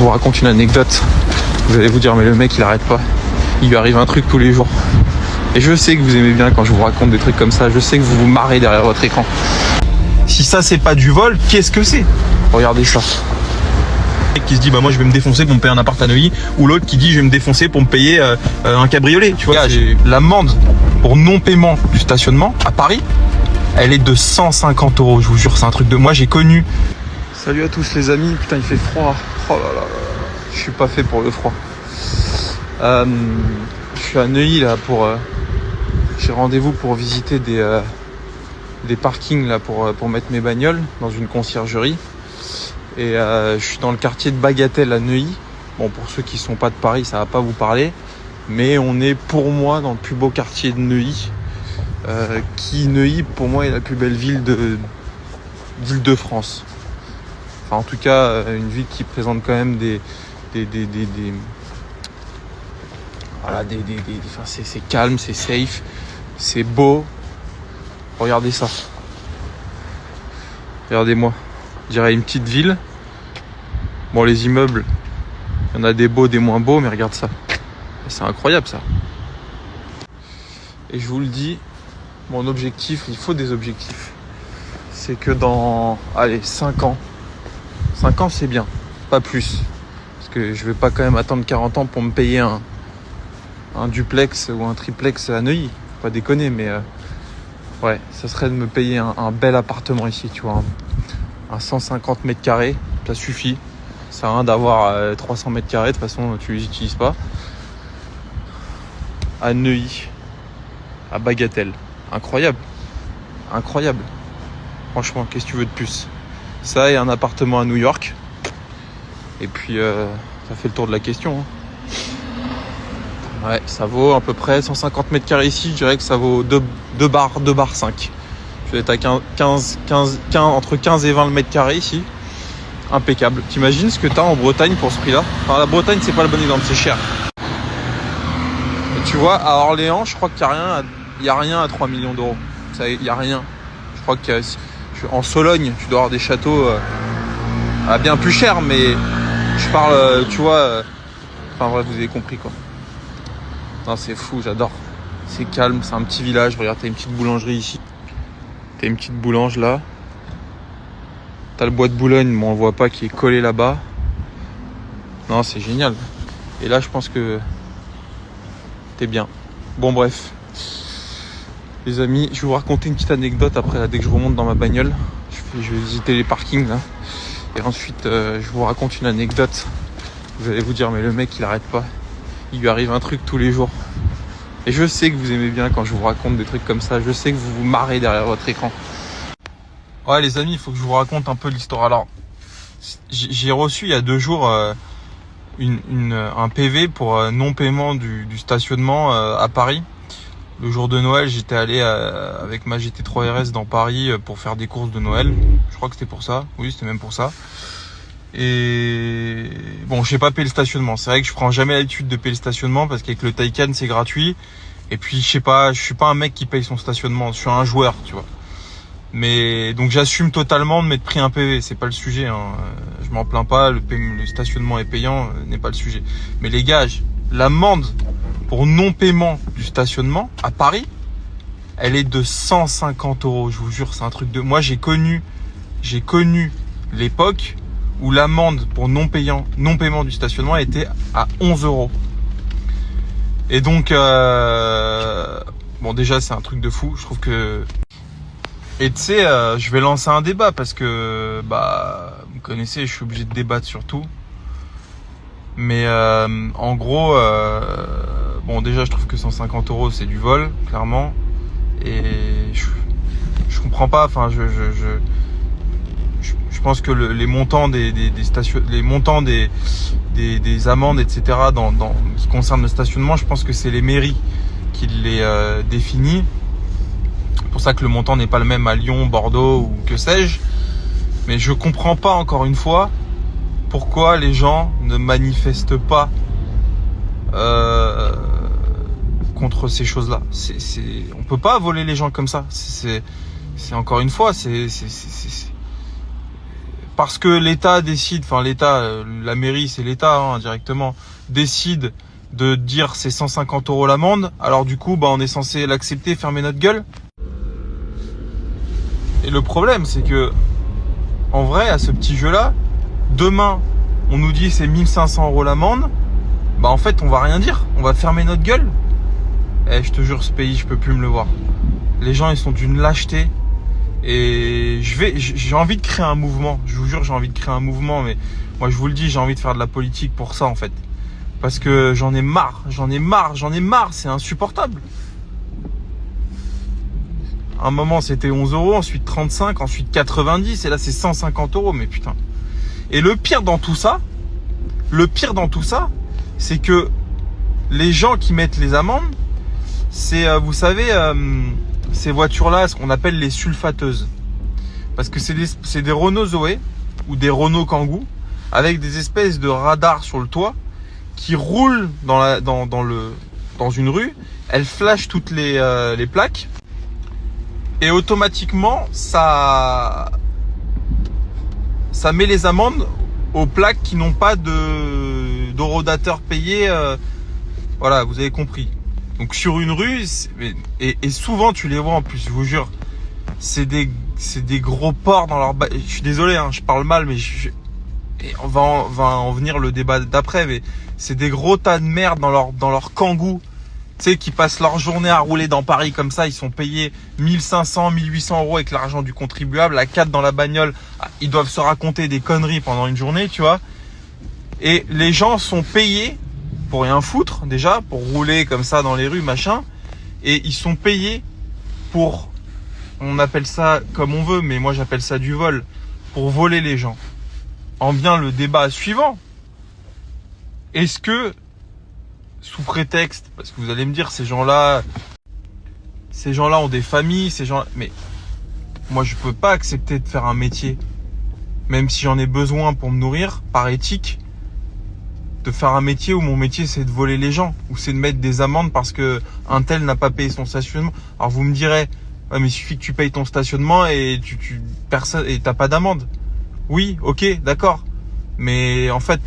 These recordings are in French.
Je vous raconte une anecdote. Vous allez vous dire, mais le mec il arrête pas. Il lui arrive un truc tous les jours. Et je sais que vous aimez bien quand je vous raconte des trucs comme ça. Je sais que vous vous marrez derrière votre écran. Si ça c'est pas du vol, qu'est-ce que c'est? Regardez ça. Qui se dit bah moi je vais me défoncer pour me payer un appart à Neuilly, ou l'autre qui dit je vais me défoncer pour me payer un cabriolet. Tu vois, l'amende pour non paiement du stationnement à Paris, elle est de 150 €. Je vous jure, c'est un truc de moi. J'ai connu. Salut à tous les amis. Putain, il fait froid. Oh là là, je suis pas fait pour le froid. Je suis à Neuilly là pour. J'ai rendez-vous pour visiter des parkings là pour mettre mes bagnoles dans une conciergerie. Et je suis dans le quartier de Bagatelle à Neuilly. Bon, pour ceux qui sont pas de Paris, ça va pas vous parler. Mais on est pour moi dans le plus beau quartier de Neuilly. Neuilly pour moi est la plus belle ville d'Île-de-France. Enfin en tout cas une ville qui présente quand même enfin, c'est calme, c'est safe, c'est beau. Regardez ça. Regardez-moi. Je dirais une petite ville. Bon, les immeubles, il y en a des beaux, des moins beaux, mais regarde ça. C'est incroyable ça. Et je vous le dis, mon objectif, il faut des objectifs. C'est que dans, 5 ans. 5 ans c'est bien, pas plus. Parce que je vais pas quand même attendre 40 ans pour me payer un duplex ou un triplex à Neuilly. Faut pas déconner, mais ouais, ça serait de me payer un bel appartement ici, tu vois. Un 150 mètres carrés, ça suffit. Ça sert à rien d'avoir 300 mètres carrés, de toute façon tu les utilises pas. À Neuilly, à Bagatelle. Incroyable. Incroyable. Franchement, qu'est-ce que tu veux de plus? Ça et un appartement à New York. Et puis, ça fait le tour de la question. Ouais, ça vaut à peu près 150 mètres carrés ici. Je dirais que ça vaut 2 bars 5. Je vais être à entre 15 et 20 le mètre carré ici. Impeccable. T'imagines ce que t'as en Bretagne pour ce prix-là? Enfin, la Bretagne, c'est pas le bon exemple, c'est cher. Et tu vois, à Orléans, je crois qu'il n'y a rien à 3 millions d'euros. Il n'y a rien. Je crois qu'en Sologne, tu dois avoir des châteaux à bien plus cher, mais je parle, tu vois. Enfin bref, vous avez compris quoi. Non, c'est fou, j'adore. C'est calme, c'est un petit village. Regarde, t'as une petite boulangerie ici. T'as une petite boulange là. T'as le bois de Boulogne, mais on le voit pas, qui est collé là-bas. Non, c'est génial. Et là, je pense que t'es bien. Bon, bref. Les amis, je vais vous raconter une petite anecdote après, là, dès que je remonte dans ma bagnole. Je vais visiter les parkings là. Et ensuite, je vous raconte une anecdote. Vous allez vous dire, mais le mec, il arrête pas. Il lui arrive un truc tous les jours. Et je sais que vous aimez bien quand je vous raconte des trucs comme ça. Je sais que vous vous marrez derrière votre écran. Ouais les amis, il faut que je vous raconte un peu l'histoire. Alors, j'ai reçu il y a 2 jours un PV pour non-paiement du stationnement à Paris. Le jour de Noël, j'étais allé avec ma GT3 RS dans Paris pour faire des courses de Noël. Je crois que c'était pour ça. Oui, c'était même pour ça. Et bon, je sais pas payer le stationnement. C'est vrai que je prends jamais l'habitude de payer le stationnement parce qu'avec le Taycan, c'est gratuit. Et puis, je sais pas, je suis pas un mec qui paye son stationnement. Je suis un joueur, tu vois. Mais donc j'assume totalement de m'être pris un PV, c'est pas le sujet, hein. Je m'en plains pas, le stationnement est payant, n'est pas le sujet. Mais les gars, l'amende pour non-paiement du stationnement à Paris, elle est de 150 €. Je vous jure, c'est un truc de moi. J'ai connu l'époque où l'amende pour non-paiement du stationnement était à 11 €. Et donc bon, déjà c'est un truc de fou. Je trouve que. Et tu sais, je vais lancer un débat parce que, vous me connaissez, je suis obligé de débattre sur tout. Mais en gros, bon déjà je trouve que 150 € c'est du vol, clairement. Et je comprends pas, enfin je pense que les montants des amendes, etc. dans ce qui concerne le stationnement, je pense que c'est les mairies qui les définissent. C'est pour ça que le montant n'est pas le même à Lyon, Bordeaux ou que sais-je. Mais je comprends pas, encore une fois, pourquoi les gens ne manifestent pas contre ces choses-là. On peut pas voler les gens comme ça. C'est encore une fois, parce que l'État décide, enfin l'État, la mairie c'est l'État directement, décide de dire c'est 150 € l'amende, alors du coup on est censé l'accepter, fermer notre gueule. Et le problème c'est que en vrai à ce petit jeu là, demain on nous dit c'est 1500 € l'amende, en fait on va rien dire, on va fermer notre gueule. Eh, je te jure, ce pays je peux plus me le voir. Les gens ils sont d'une lâcheté. Et j'ai envie de créer un mouvement. Je vous jure, j'ai envie de créer un mouvement. Mais moi, je vous le dis, j'ai envie de faire de la politique pour ça, en fait. Parce que j'en ai marre. C'est insupportable. À un moment, c'était 11 €, ensuite 35, ensuite 90, et là, c'est 150 €. Mais putain. Et le pire dans tout ça, c'est que les gens qui mettent les amendes, c'est, vous savez, ces voitures-là, ce qu'on appelle les sulfateuses. Parce que c'est des Renault Zoé ou des Renault Kangoo avec des espèces de radars sur le toit qui roulent dans une rue. Elles flashent toutes les plaques et automatiquement ça met les amendes aux plaques qui n'ont pas d'horodateur payé. Voilà, vous avez compris. Donc sur une rue, et souvent tu les vois en plus, je vous jure, c'est des gros porcs dans leur... Je suis désolé, je parle mal, mais et on va en venir le débat d'après, mais c'est des gros tas de merde dans leur Kangoo, tu sais, qui passent leur journée à rouler dans Paris comme ça, ils sont payés 1500, 1800 € avec l'argent du contribuable, à 4 dans la bagnole, ils doivent se raconter des conneries pendant une journée, tu vois, et les gens sont payés pour rien foutre déjà, pour rouler comme ça dans les rues, machin, et ils sont payés pour, on appelle ça comme on veut, mais moi j'appelle ça du vol, pour voler les gens. En vient le débat suivant. Est-ce que, sous prétexte, parce que vous allez me dire, ces gens-là ont des familles, mais moi je peux pas accepter de faire un métier, même si j'en ai besoin pour me nourrir, par éthique, de faire un métier où mon métier c'est de voler les gens, ou c'est de mettre des amendes parce que un tel n'a pas payé son stationnement. Alors vous me direz, ouais, mais il suffit que tu payes ton stationnement et personne et t'as pas d'amende. Oui, ok, d'accord. Mais en fait,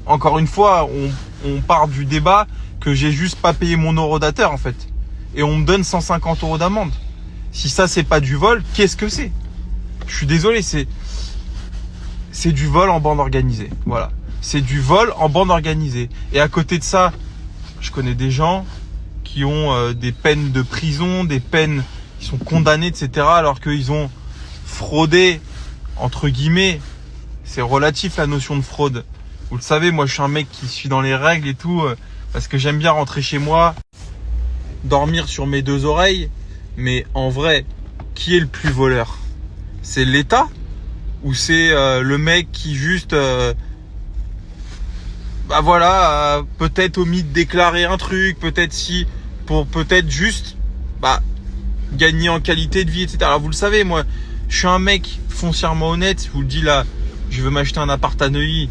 encore une fois, on part du débat que j'ai juste pas payé mon horodateur en fait, et on me donne 150 € d'amende. Si ça c'est pas du vol, qu'est-ce que c'est? Je suis désolé, c'est du vol en bande organisée. Voilà. C'est du vol en bande organisée. Et à côté de ça, je connais des gens qui ont des peines de prison, des peines qui sont condamnés, etc. Alors qu'ils ont fraudé, entre guillemets. C'est relatif la notion de fraude. Vous le savez, moi je suis un mec qui suit dans les règles et tout, parce que j'aime bien rentrer chez moi, dormir sur mes deux oreilles. Mais en vrai, qui est le plus voleur? C'est l'État ou c'est le mec qui juste... peut-être omis de déclarer un truc, peut-être juste gagner en qualité de vie, etc. Alors vous le savez, moi, je suis un mec foncièrement honnête, je vous le dis là, je veux m'acheter un appart à Neuilly,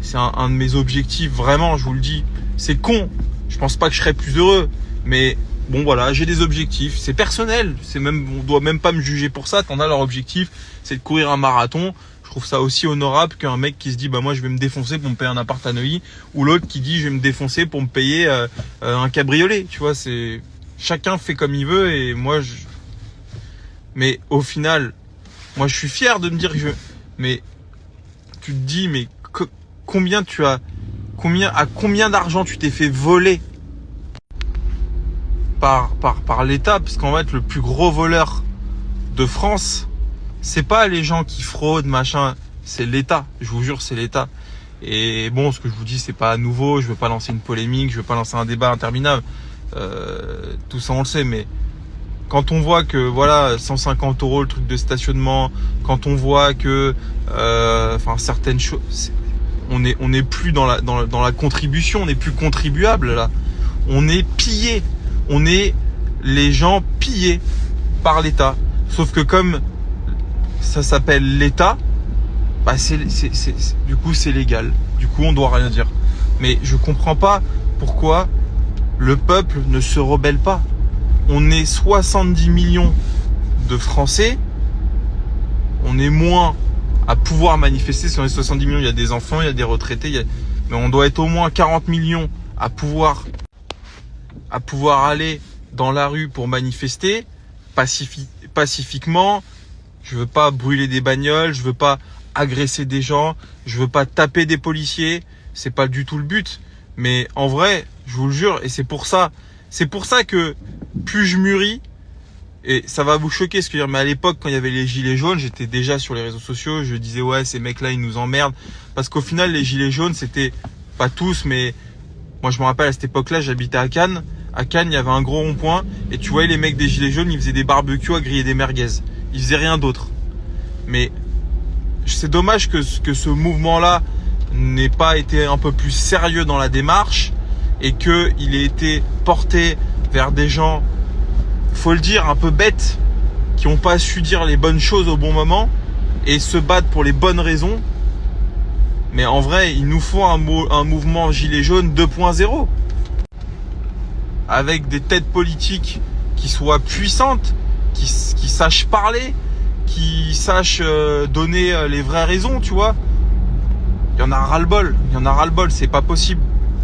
c'est un de mes objectifs, vraiment, je vous le dis. C'est con, je pense pas que je serais plus heureux, mais bon voilà, j'ai des objectifs, c'est personnel, on doit même pas me juger pour ça, t'en as leur objectif, c'est de courir un marathon. Je trouve ça aussi honorable qu'un mec qui se dit moi je vais me défoncer pour me payer un appart à Neuilly, ou l'autre qui dit je vais me défoncer pour me payer un cabriolet. Tu vois, c'est chacun fait comme il veut et mais au final, moi je suis fier de me dire que mais tu te dis mais combien d'argent tu t'es fait voler par l'État, parce qu'en fait le plus gros voleur de France, c'est pas les gens qui fraudent, machin, c'est l'État. Je vous jure, c'est l'État. Et bon, ce que je vous dis, c'est pas nouveau. Je veux pas lancer une polémique, je veux pas lancer un débat interminable. Tout ça, on le sait. Mais quand on voit que, voilà, 150 € le truc de stationnement, quand on voit que, certaines choses, on est plus dans la contribution, on n'est plus contribuable là. On est pillé. On est les gens pillés par l'État. Sauf que comme ça s'appelle l'État, du coup c'est légal. Du coup on doit rien dire. Mais je comprends pas pourquoi le peuple ne se rebelle pas. On est 70 millions de Français. On est moins à pouvoir manifester. Sur les 70 millions, il y a des enfants, il y a des retraités, mais on doit être au moins 40 millions à pouvoir aller dans la rue pour manifester pacifiquement. Je veux pas brûler des bagnoles, je veux pas agresser des gens, je veux pas taper des policiers. C'est pas du tout le but. Mais en vrai, je vous le jure, et c'est pour ça que plus je mûris, et ça va vous choquer ce que je veux dire, mais à l'époque, quand il y avait les gilets jaunes, j'étais déjà sur les réseaux sociaux, je disais ouais, ces mecs-là, ils nous emmerdent. Parce qu'au final, les gilets jaunes, c'était pas tous, mais moi je me rappelle à cette époque-là, j'habitais à Cannes. À Cannes, il y avait un gros rond-point, et tu voyais les mecs des gilets jaunes, ils faisaient des barbecues à griller des merguez. Ils faisaient rien d'autre. Mais c'est dommage que ce mouvement-là n'ait pas été un peu plus sérieux dans la démarche, et qu'il ait été porté vers des gens, faut le dire, un peu bêtes, qui n'ont pas su dire les bonnes choses au bon moment et se battre pour les bonnes raisons. Mais en vrai, il nous faut un mouvement gilet jaune 2.0 avec des têtes politiques qui soient puissantes, qui sachent parler, qui sachent donner les vraies raisons, tu vois. Il y en a ras-le-bol, c'est pas possible.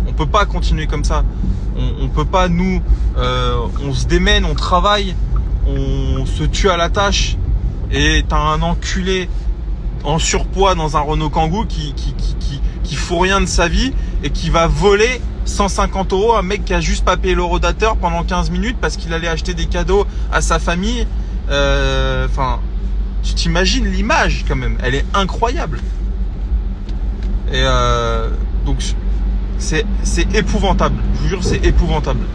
On peut pas continuer comme ça. On peut pas, nous, on se démène, on travaille, on se tue à la tâche, et t'as un enculé en surpoids dans un Renault Kangoo qui fout rien de sa vie et qui va voler 150 €, un mec qui a juste pas payé le rodateur pendant 15 minutes parce qu'il allait acheter des cadeaux à sa famille. Enfin, tu t'imagines l'image quand même, elle est incroyable. Et donc c'est épouvantable, je vous jure, c'est épouvantable.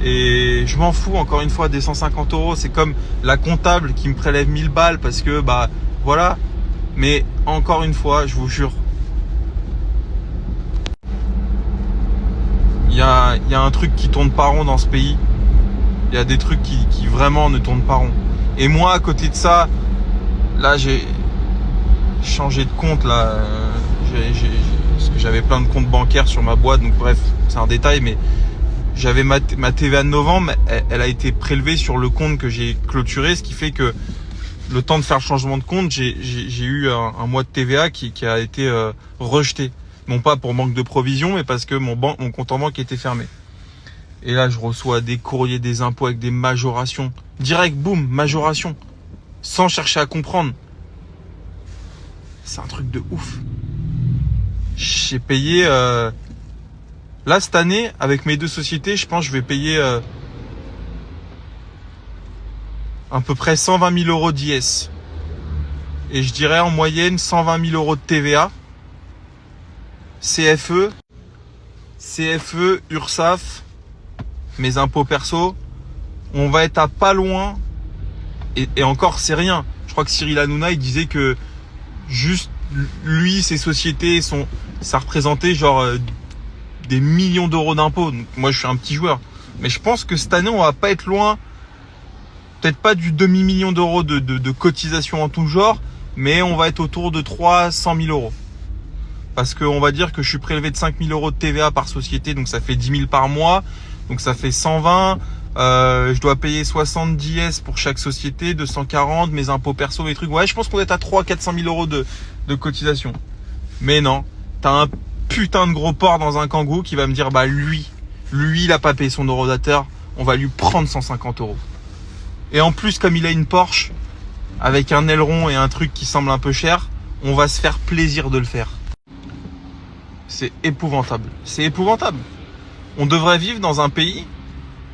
Et je m'en fous encore une fois des 150 €, c'est comme la comptable qui me prélève 1000 balles parce que bah voilà. Mais encore une fois, je vous jure, il y a un truc qui tourne pas rond dans ce pays. Il y a des trucs qui vraiment ne tournent pas rond. Et moi, à côté de ça, là j'ai changé de compte là. Parce que j'avais plein de comptes bancaires sur ma boîte, donc bref, c'est un détail, mais j'avais ma TVA de novembre, elle a été prélevée sur le compte que j'ai clôturé, ce qui fait que le temps de faire le changement de compte, j'ai eu un mois de TVA qui a été rejeté. Non pas pour manque de provision, mais parce que mon compte en banque était fermé. Et là, je reçois des courriers des impôts avec des majorations. Direct, boum, majoration. Sans chercher à comprendre. C'est un truc de ouf. J'ai payé... Là, cette année, avec mes deux sociétés, je pense que je vais payer à peu près 120 000 € d'IS. Et je dirais en moyenne 120 000 € de TVA. CFE, URSSAF, mes impôts perso. On va être à pas loin. Et encore, c'est rien. Je crois que Cyril Hanouna, il disait que juste lui, ses sociétés, ça représentait genre des millions d'euros d'impôts. Donc, moi, je suis un petit joueur. Mais je pense que cette année, on va pas être loin. Peut-être pas du demi-million d'euros de cotisation en tout genre, mais on va être autour de 300 000 €. Parce qu'on va dire que je suis prélevé de 5 000 € de TVA par société, donc ça fait 10 000 par mois. Donc ça fait 120. Je dois payer 70 S pour chaque société, 240, mes impôts perso, mes trucs. Ouais, je pense qu'on est à 400 000 € de cotisation. Mais non, t'as un putain de gros porc dans un Kangoo qui va me dire, bah lui, il a pas payé son eurodateur, on va lui prendre 150 €. Et en plus, comme il a une Porsche, avec un aileron et un truc qui semble un peu cher, on va se faire plaisir de le faire. C'est épouvantable. C'est épouvantable. On devrait vivre dans un pays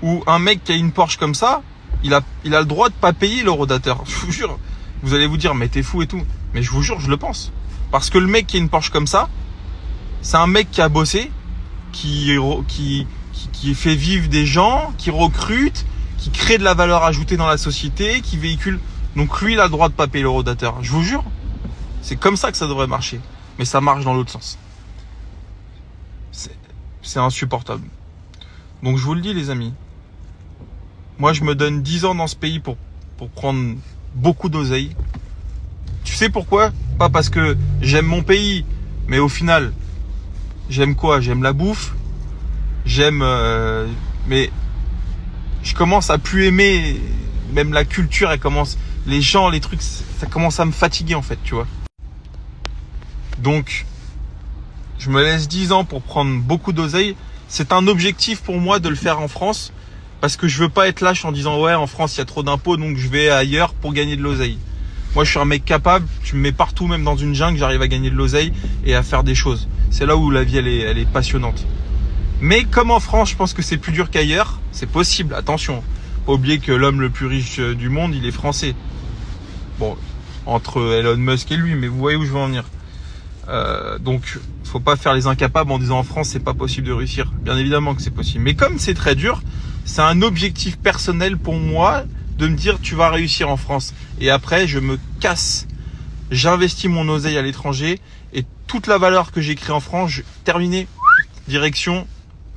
où un mec qui a une Porsche comme ça, il a le droit de pas payer l'eurodateur. Je vous jure. Vous allez vous dire, mais t'es fou et tout. Mais je vous jure, je le pense. Parce que le mec qui a une Porsche comme ça, c'est un mec qui a bossé, qui fait vivre des gens, qui recrute, qui crée de la valeur ajoutée dans la société, qui véhicule. Donc lui, il a le droit de pas payer l'eurodateur. Je vous jure. C'est comme ça que ça devrait marcher. Mais ça marche dans l'autre sens. C'est insupportable. Donc je vous le dis, les amis. Moi, je me donne 10 ans dans ce pays pour prendre beaucoup d'oseille. Tu sais pourquoi? Pas parce que j'aime mon pays, mais au final, j'aime quoi? J'aime la bouffe. J'aime... mais je commence à plus aimer même la culture. Elle commence... Les gens, les trucs, ça commence à me fatiguer en fait, tu vois. Donc, je me laisse 10 ans pour prendre beaucoup d'oseille. C'est un objectif pour moi de le faire en France parce que je veux pas être lâche en disant ouais, en France il y a trop d'impôts donc je vais ailleurs pour gagner de l'oseille. Moi je suis un mec capable, tu me mets partout, même dans une jungle, j'arrive à gagner de l'oseille et à faire des choses. C'est là où la vie elle est passionnante. Mais comme en France, je pense que c'est plus dur qu'ailleurs, c'est possible, attention. Pas oublier que l'homme le plus riche du monde, il est français. Bon, entre Elon Musk et lui, mais vous voyez où je veux en venir. Donc, faut pas faire les incapables en disant en France c'est pas possible de réussir. Bien évidemment que c'est possible. Mais comme c'est très dur, c'est un objectif personnel pour moi de me dire tu vas réussir en France. Et après, je me casse. J'investis mon oseille à l'étranger et toute la valeur que j'ai créée en France, terminé, direction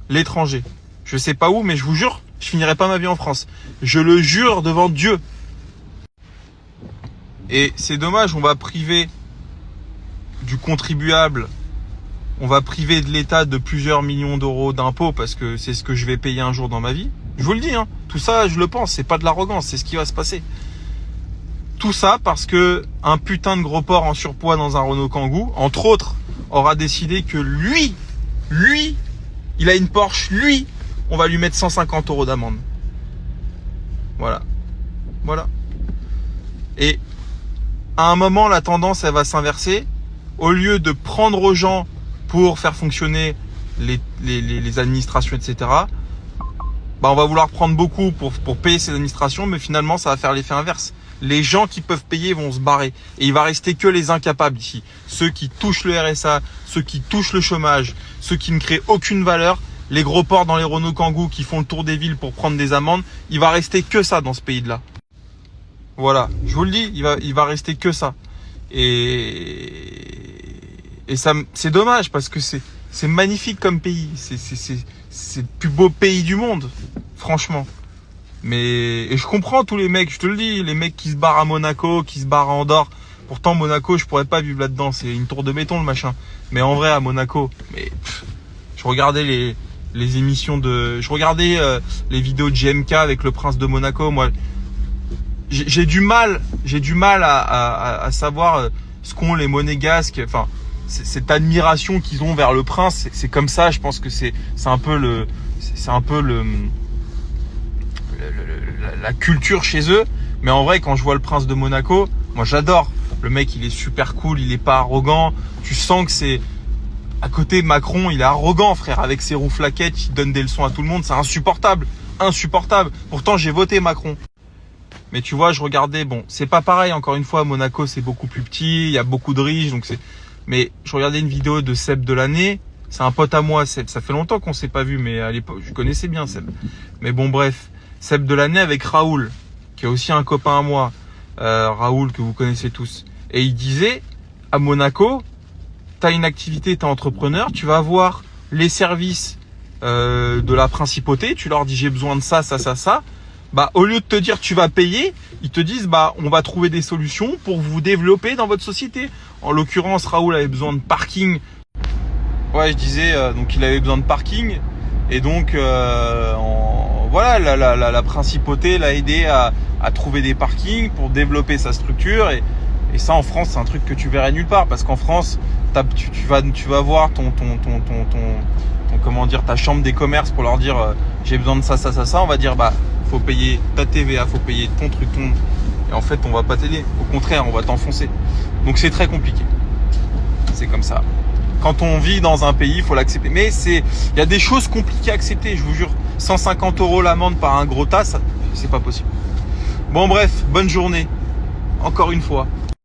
l'étranger. Je sais pas où, mais je vous jure, je finirai pas ma vie en France. Je le jure devant Dieu. Et c'est dommage, on va priver du contribuable, on va priver de l'État de plusieurs millions d'euros d'impôts parce que c'est ce que je vais payer un jour dans ma vie. Je vous le dis, hein, tout ça, je le pense, c'est pas de l'arrogance, c'est ce qui va se passer. Tout ça parce que un putain de gros porc en surpoids dans un Renault Kangoo, entre autres, aura décidé que lui, il a une Porsche, lui, on va lui mettre 150 euros d'amende. Voilà. Et à un moment, la tendance, elle va s'inverser. Au lieu de prendre aux gens pour faire fonctionner les administrations, etc., bah on va vouloir prendre beaucoup pour payer ces administrations, mais finalement, ça va faire l'effet inverse. Les gens qui peuvent payer vont se barrer. Et il va rester que les incapables ici. Ceux qui touchent le RSA, ceux qui touchent le chômage, ceux qui ne créent aucune valeur, les gros porcs dans les Renault Kangoo qui font le tour des villes pour prendre des amendes, il va rester que ça dans ce pays-là. Voilà, je vous le dis, il va rester que ça. Et ça, c'est dommage parce que c'est magnifique comme pays. C'est le plus beau pays du monde, franchement. Et je comprends tous les mecs, je te le dis, les mecs qui se barrent à Monaco, qui se barrent à Andorre. Pourtant, Monaco, je pourrais pas vivre là-dedans. C'est une tour de béton, le machin. Mais en vrai, à Monaco, je regardais les émissions je regardais les vidéos de JMK avec le prince de Monaco. Moi, j'ai du mal à savoir ce qu'ont les monégasques. Enfin, cette admiration qu'ils ont vers le prince, c'est comme ça. Je pense que c'est un peu la culture chez eux. Mais en vrai, quand je vois le prince de Monaco, moi j'adore. Le mec, il est super cool, il est pas arrogant. Tu sens que c'est à côté de Macron, il est arrogant, frère, avec ses rouflaquettes, il donne des leçons à tout le monde. C'est insupportable. Pourtant, j'ai voté Macron. Mais tu vois, je regardais, bon, c'est pas pareil, encore une fois, Monaco, c'est beaucoup plus petit, il y a beaucoup de riches, donc mais je regardais une vidéo de Seb Delaney, c'est un pote à moi, Seb, ça fait longtemps qu'on s'est pas vu, mais à l'époque, je connaissais bien Seb. Mais bon, bref, Seb Delaney avec Raoul, qui est aussi un copain à moi, Raoul, que vous connaissez tous. Et il disait, à Monaco, t'as une activité, t'es entrepreneur, tu vas avoir les services de la principauté, tu leur dis j'ai besoin de ça. Bah, au lieu de te dire tu vas payer, ils te disent bah on va trouver des solutions pour vous développer dans votre société. En l'occurrence, Raoul avait besoin de parking. Ouais, je disais donc il avait besoin de parking et donc voilà la principauté l'a aidé à trouver des parkings pour développer sa structure et ça en France c'est un truc que tu verrais nulle part parce qu'en France tu vas voir ton comment dire ta chambre des commerces pour leur dire j'ai besoin de ça, on va dire bah faut payer ta TVA, faut payer ton truc, et en fait on va pas t'aider, au contraire on va t'enfoncer. Donc c'est très compliqué. C'est comme ça. Quand on vit dans un pays, il faut l'accepter. Mais il y a des choses compliquées à accepter, je vous jure. 150 € l'amende par un gros tas, c'est pas possible. Bon bref, bonne journée. Encore une fois.